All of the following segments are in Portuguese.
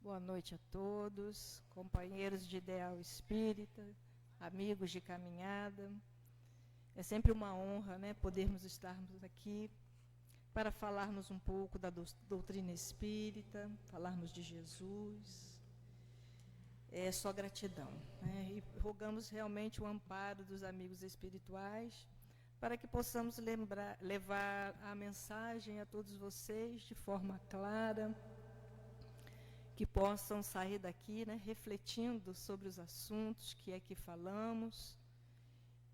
Boa noite a todos, companheiros de ideal espírita, amigos de caminhada. É sempre uma honra, né, podermos estarmos aqui para falarmos um pouco da doutrina espírita, falarmos de Jesus. É só gratidão, né? E rogamos realmente o amparo dos amigos espirituais para que possamos levar a mensagem a todos vocês de forma clara, que possam sair daqui, né, refletindo sobre os assuntos que aqui falamos,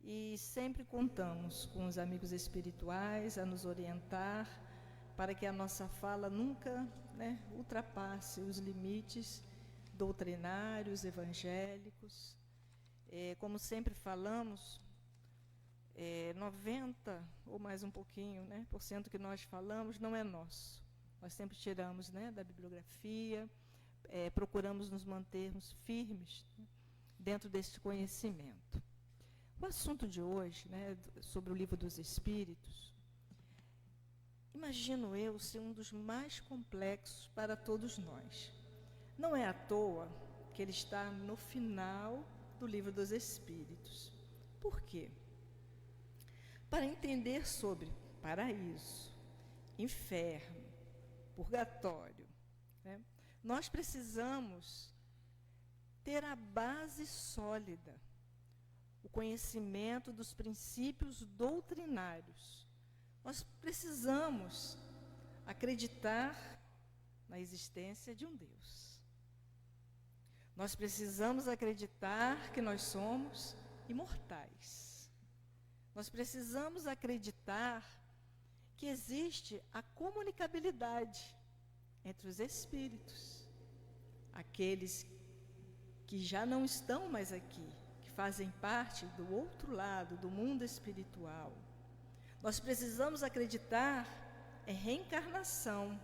e sempre contamos com os amigos espirituais a nos orientar para que a nossa fala nunca, né, ultrapasse os limites doutrinários, evangélicos. Como sempre falamos, 90 ou mais um pouquinho, né, por cento que nós falamos não é nosso. Nós sempre tiramos, né, da bibliografia, procuramos nos mantermos firmes, né, dentro deste conhecimento. O assunto de hoje, né, sobre o Livro dos Espíritos, imagino eu ser um dos mais complexos para todos nós. Não é à toa que ele está no final do Livro dos Espíritos. Por quê? Para entender sobre paraíso, inferno, purgatório, né, nós precisamos ter a base sólida, o conhecimento dos princípios doutrinários. Nós precisamos acreditar na existência de um Deus. Nós precisamos acreditar que nós somos imortais. Nós precisamos acreditar que existe a comunicabilidade entre os espíritos, aqueles que já não estão mais aqui, que fazem parte do outro lado, do mundo espiritual. Nós precisamos acreditar em reencarnação.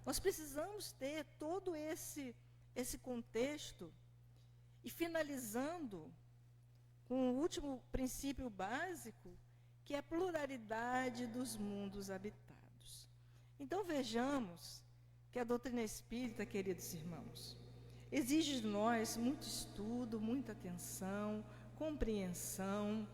Nós precisamos ter todo esse contexto, e finalizando com o último princípio básico, que é a pluralidade dos mundos habitados. Então vejamos que a doutrina espírita, queridos irmãos, exige de nós muito estudo, muita atenção, compreensão,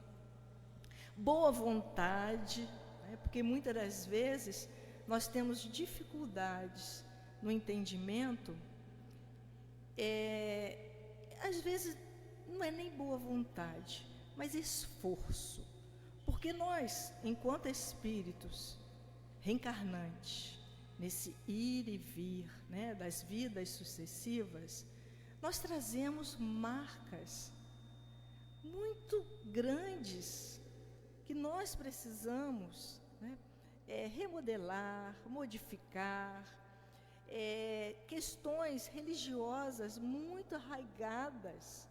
boa vontade, né, porque muitas das vezes nós temos dificuldades no entendimento. Às vezes não é nem boa vontade, mas esforço. Porque nós, enquanto espíritos reencarnantes, nesse ir e vir, né, das vidas sucessivas, nós trazemos marcas muito grandes que nós precisamos, né, remodelar, modificar, questões religiosas muito arraigadas.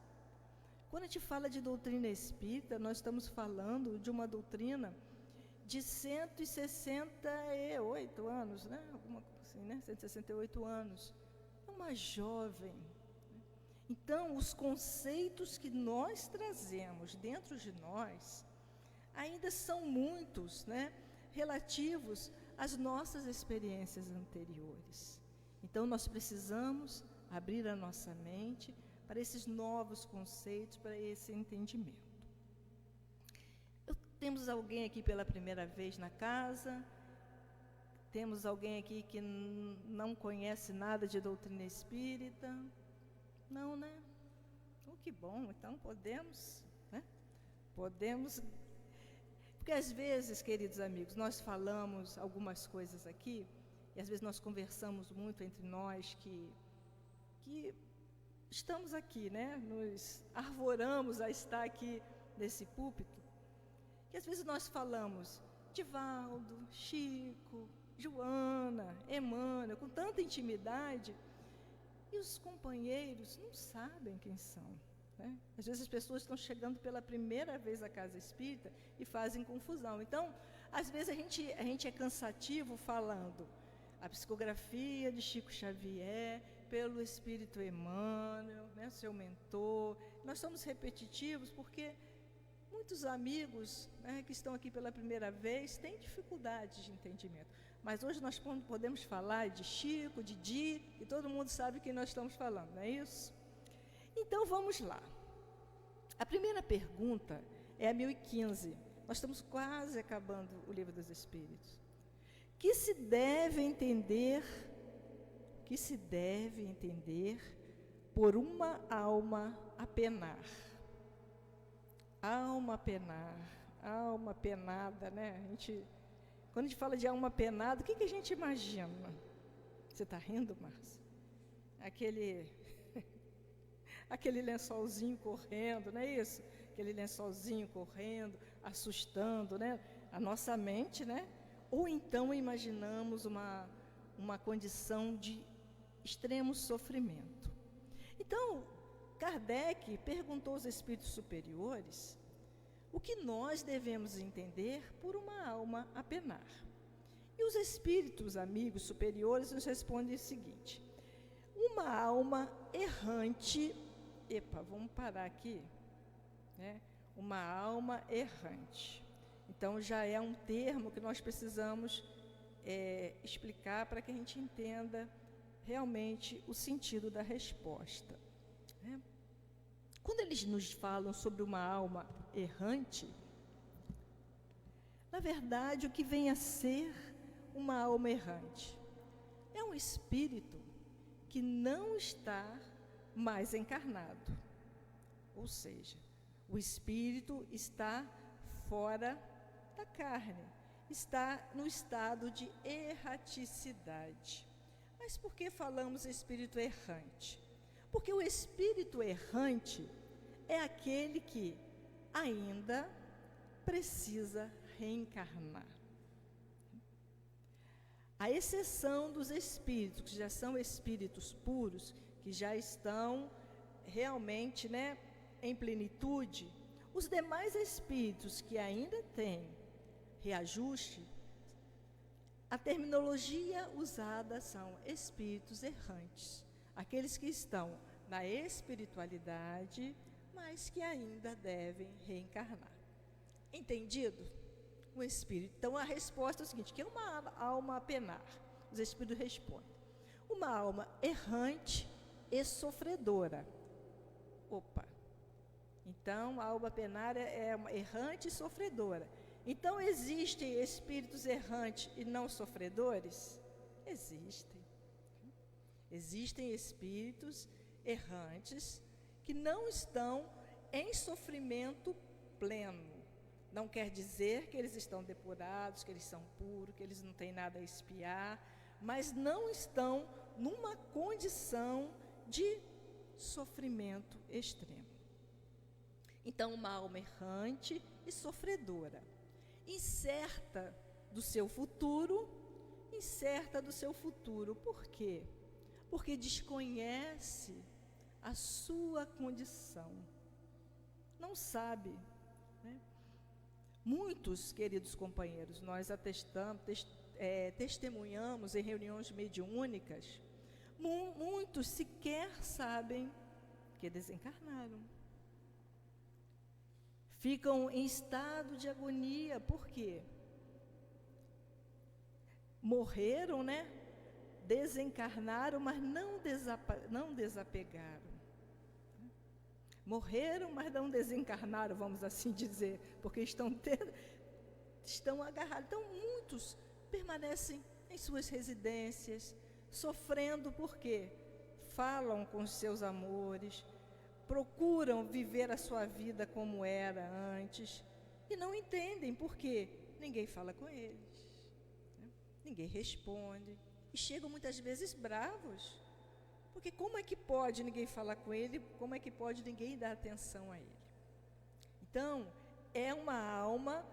Quando a gente fala de doutrina espírita, nós estamos falando de uma doutrina de 168 anos, né? Alguma coisa assim, né? 168 anos. É uma jovem. Então, os conceitos que nós trazemos dentro de nós ainda são muitos, né, relativos às nossas experiências anteriores. Então, nós precisamos abrir a nossa mente para esses novos conceitos, para esse entendimento. Temos alguém aqui pela primeira vez na casa? Temos alguém aqui que não conhece nada de doutrina espírita? Não, né? Que bom, então podemos, né? Podemos, porque às vezes, queridos amigos, nós falamos algumas coisas aqui, e às vezes nós conversamos muito entre nós que estamos aqui, né? Nos arvoramos a estar aqui nesse púlpito, que às vezes nós falamos Divaldo, Chico, Joana, Emmanuel, com tanta intimidade, e os companheiros não sabem quem são, né? Às vezes as pessoas estão chegando pela primeira vez à casa espírita e fazem confusão. Então, às vezes a gente é cansativo falando a psicografia de Chico Xavier, pelo Espírito Emmanuel, né, seu mentor. Nós somos repetitivos porque muitos amigos, né, que estão aqui pela primeira vez têm dificuldade de entendimento. Mas hoje nós podemos falar de Chico, de Di, e todo mundo sabe quem nós estamos falando, não é isso? Então vamos lá. A primeira pergunta é a 1015. Nós estamos quase acabando o Livro dos Espíritos. Que se deve entender por uma alma a penar? Alma a penar, alma penada, né? Quando a gente fala de alma penada, o que a gente imagina? Você está rindo, Márcia? Aquele lençolzinho correndo, não é isso? Aquele lençolzinho correndo, assustando, né? A nossa mente, né? Ou então imaginamos uma condição de extremo sofrimento. Então, Kardec perguntou aos espíritos superiores o que nós devemos entender por uma alma a penar. E os espíritos amigos superiores nos respondem o seguinte: uma alma errante, vamos parar aqui, né? Uma alma errante. Então já é um termo que nós precisamos explicar para que a gente entenda realmente o sentido da resposta, né? Quando eles nos falam sobre uma alma errante, na verdade, o que vem a ser uma alma errante? É um espírito que não está mais encarnado. Ou seja, o espírito está fora da carne, está no estado de erraticidade. Mas por que falamos espírito errante? Porque o espírito errante é aquele que ainda precisa reencarnar. À exceção dos espíritos, que já são espíritos puros, que já estão realmente, né, em plenitude, os demais espíritos que ainda têm reajuste, a terminologia usada são espíritos errantes, aqueles que estão na espiritualidade, mas que ainda devem reencarnar. Entendido? O espírito. Então a resposta é o seguinte: que é uma alma a penar? Os espíritos respondem: uma alma errante e sofredora. Então a alma penária é uma errante e sofredora. Então existem espíritos errantes e não sofredores? Existem. Existem espíritos errantes que não estão em sofrimento pleno. Não quer dizer que eles estão depurados, que eles são puros, que eles não têm nada a expiar, mas não estão numa condição de sofrimento extremo. Então, uma alma errante e sofredora, incerta do seu futuro. Por quê? Porque desconhece a sua condição, não sabe, né? Muitos, queridos companheiros, nós testemunhamos em reuniões mediúnicas, muitos sequer sabem que desencarnaram. Ficam em estado de agonia, por quê? Morreram, né? Desencarnaram, mas não desapegaram. Morreram, mas não desencarnaram, vamos assim dizer, porque estão agarrados. Então, muitos permanecem em suas residências, sofrendo, porque falam com os seus amores, procuram viver a sua vida como era antes, e não entendem porque ninguém fala com eles, né? Ninguém responde, e chegam muitas vezes bravos, porque como é que pode ninguém falar com ele, como é que pode ninguém dar atenção a ele? Então, é uma alma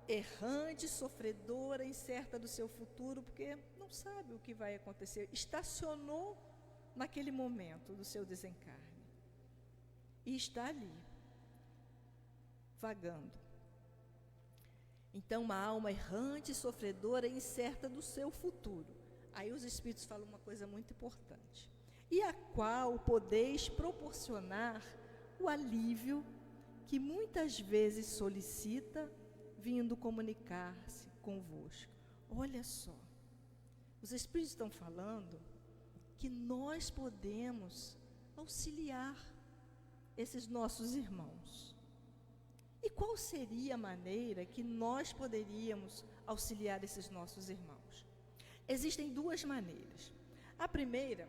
errante, sofredora, incerta do seu futuro, porque não sabe o que vai acontecer, estacionou naquele momento do seu desencarne, e está ali, vagando. Então, uma alma errante, sofredora, incerta do seu futuro. Aí os espíritos falam uma coisa muito importante: e a qual podeis proporcionar o alívio que muitas vezes solicita, vindo comunicar-se convosco. Olha só, os Espíritos estão falando que nós podemos auxiliar esses nossos irmãos. E qual seria a maneira que nós poderíamos auxiliar esses nossos irmãos? Existem duas maneiras. A primeira,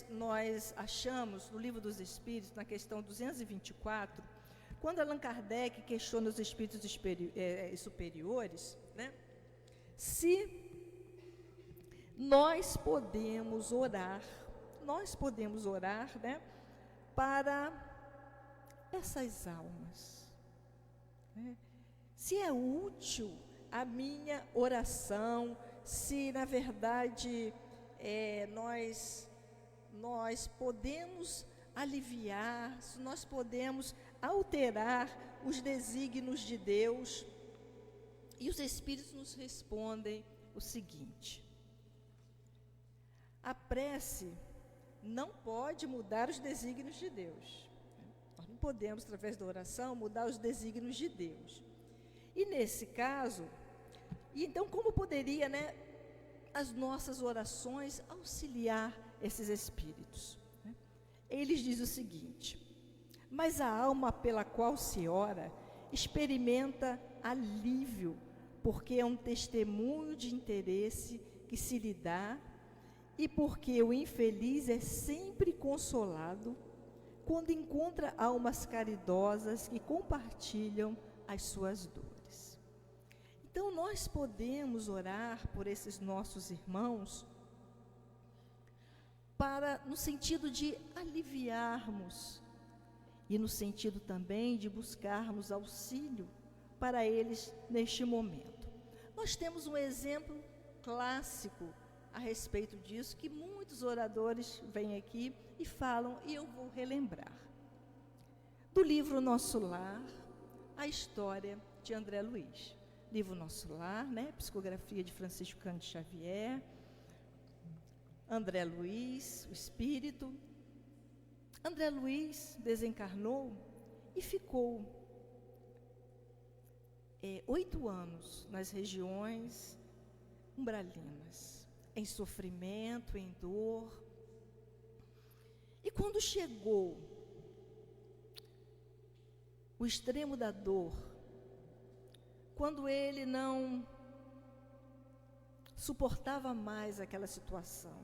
nós achamos no Livro dos Espíritos, na questão 224, quando Allan Kardec questiona os espíritos superiores, né, se nós podemos orar, né, para essas almas, né? Se é útil a minha oração, se na verdade nós podemos aliviar, se nós podemos alterar os desígnios de Deus. E os Espíritos nos respondem o seguinte: a prece não pode mudar os desígnios de Deus. Nós não podemos, através da oração, mudar os desígnios de Deus. E nesse caso, então como poderia, né, as nossas orações auxiliar esses espíritos? Eles dizem o seguinte: mas a alma pela qual se ora experimenta alívio, porque é um testemunho de interesse que se lhe dá, e porque o infeliz é sempre consolado quando encontra almas caridosas que compartilham as suas dores. Então, nós podemos orar por esses nossos irmãos no sentido de aliviarmos e no sentido também de buscarmos auxílio para eles neste momento. Nós temos um exemplo clássico a respeito disso, que muitos oradores vêm aqui e falam, e eu vou relembrar. Do livro Nosso Lar, a história de André Luiz. Livro Nosso Lar, né? Psicografia de Francisco Cândido Xavier, André Luiz, o espírito. André Luiz desencarnou e ficou 8 anos nas regiões umbralinas, em sofrimento, em dor. E quando chegou o extremo da dor, quando ele não suportava mais aquela situação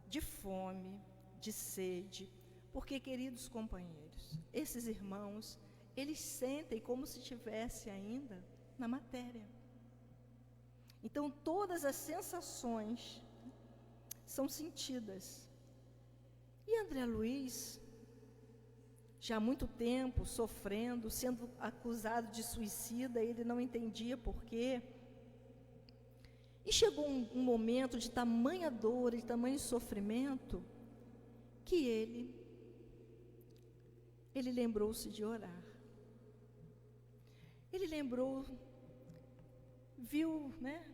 de fome, de sede, porque, queridos companheiros, esses irmãos, eles sentem como se estivesse ainda na matéria. Então, todas as sensações são sentidas. E André Luiz, já há muito tempo sofrendo, sendo acusado de suicida, ele não entendia por quê. E chegou um momento de tamanha dor e tamanho sofrimento, que ele lembrou-se de orar. Ele lembrou, viu, né,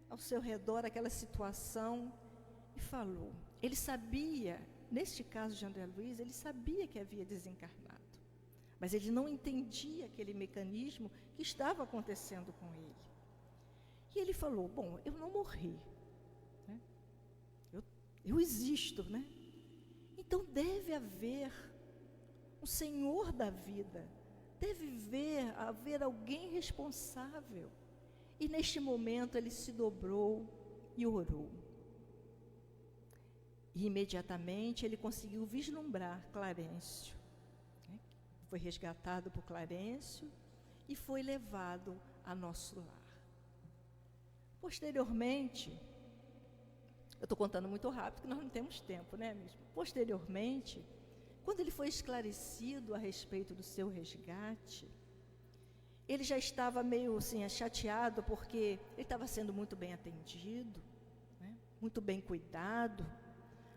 ao seu redor aquela situação e falou. Ele sabia, neste caso de André Luiz, ele sabia que havia desencarnado, mas ele não entendia aquele mecanismo que estava acontecendo com ele. E ele falou, bom, eu não morri, né? Eu existo, né? Então deve haver um Senhor da vida, deve haver alguém responsável. E neste momento ele se dobrou e orou. E imediatamente ele conseguiu vislumbrar Clarencio, né? Foi resgatado por Clarencio e foi levado a Nosso Lar. Posteriormente, eu estou contando muito rápido, porque nós não temos tempo, né, mesmo? Posteriormente, quando ele foi esclarecido a respeito do seu resgate, ele já estava meio assim, chateado, porque ele estava sendo muito bem atendido, né, muito bem cuidado,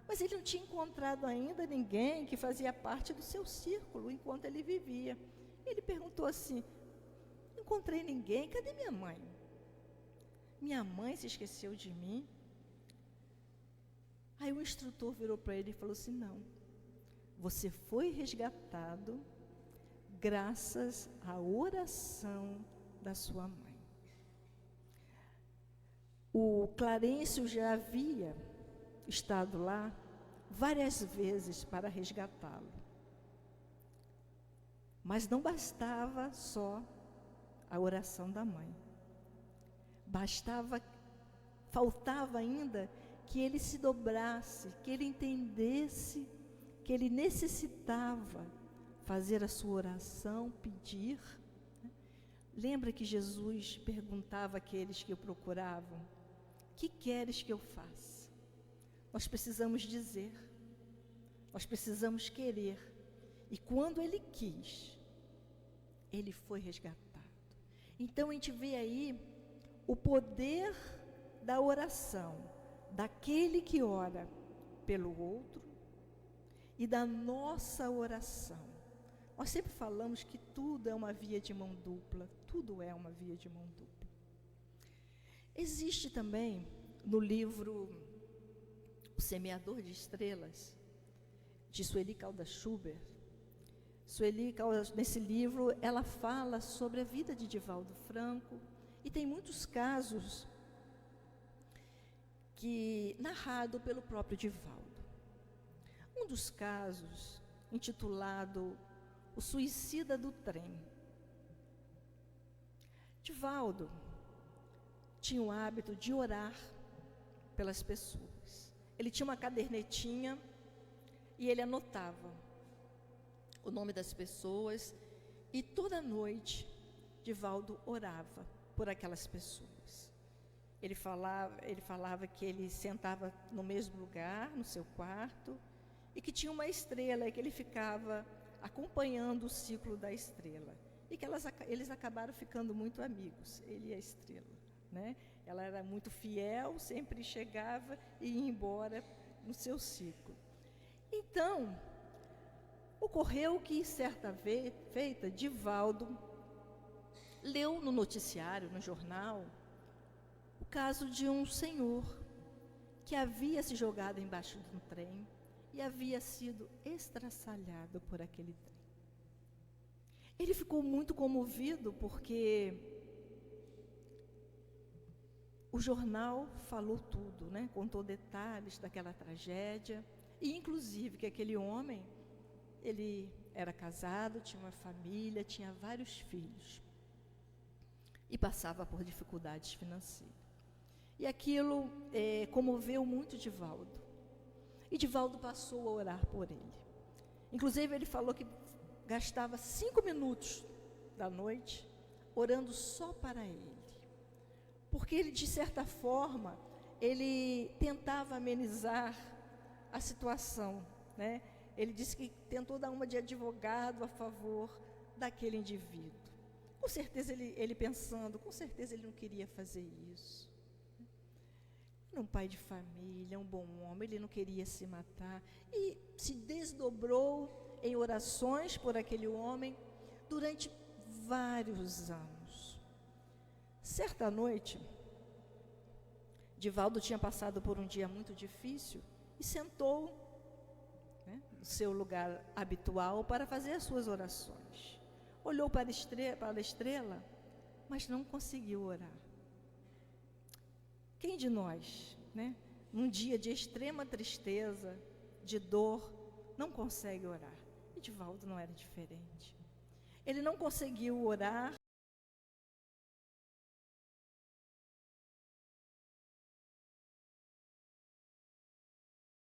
mas ele não tinha encontrado ainda ninguém que fazia parte do seu círculo enquanto ele vivia. Ele perguntou assim, não encontrei ninguém, cadê minha mãe? Minha mãe se esqueceu de mim? Aí o instrutor virou para ele e falou assim, não, você foi resgatado graças à oração da sua mãe. O Clarencio já havia estado lá várias vezes para resgatá-lo. Mas não bastava só a oração da mãe. Faltava ainda que ele se dobrasse, que ele entendesse que ele necessitava fazer a sua oração, pedir. Lembra que Jesus perguntava àqueles que o procuravam: que queres que eu faça? Nós precisamos dizer, nós precisamos querer. E quando ele quis, ele foi resgatado. Então a gente vê aí o poder da oração, daquele que ora pelo outro e da nossa oração. Nós sempre falamos que tudo é uma via de mão dupla, tudo é uma via de mão dupla. Existe também no livro O Semeador de Estrelas, de Sueli Caldas Schubert. Sueli Caldas, nesse livro, ela fala sobre a vida de Divaldo Franco, e tem muitos casos narrado pelo próprio Divaldo. Um dos casos, intitulado O Suicida do Trem. Divaldo tinha o hábito de orar pelas pessoas. Ele tinha uma cadernetinha e ele anotava o nome das pessoas, e toda noite Divaldo orava por aquelas pessoas. Ele falava que ele sentava no mesmo lugar, no seu quarto, e que tinha uma estrela, e que ele ficava acompanhando o ciclo da estrela. E que eles acabaram ficando muito amigos, ele e a estrela, né? Ela era muito fiel, sempre chegava e ia embora no seu ciclo. Então, ocorreu que, certa feita, Divaldo leu no noticiário, no jornal, o caso de um senhor que havia se jogado embaixo de um trem e havia sido estraçalhado por aquele trem. Ele ficou muito comovido porque o jornal falou tudo, né? Contou detalhes daquela tragédia, e inclusive que aquele homem, ele era casado, tinha uma família, tinha vários filhos e passava por dificuldades financeiras. E aquilo comoveu muito Divaldo. E Divaldo passou a orar por ele. Inclusive, ele falou que gastava 5 minutos da noite orando só para ele. Porque ele, de certa forma, ele tentava amenizar a situação, né? Ele disse que tentou dar uma de advogado a favor daquele indivíduo. Com certeza ele pensando, com certeza ele não queria fazer isso. Era um pai de família, um bom homem, ele não queria se matar. E se desdobrou em orações por aquele homem durante vários anos. Certa noite, Divaldo tinha passado por um dia muito difícil e sentou, né, no seu lugar habitual para fazer as suas orações. Olhou para a estrela, mas não conseguiu orar. Quem de nós, né, num dia de extrema tristeza, de dor, não consegue orar? E Divaldo não era diferente. Ele não conseguiu orar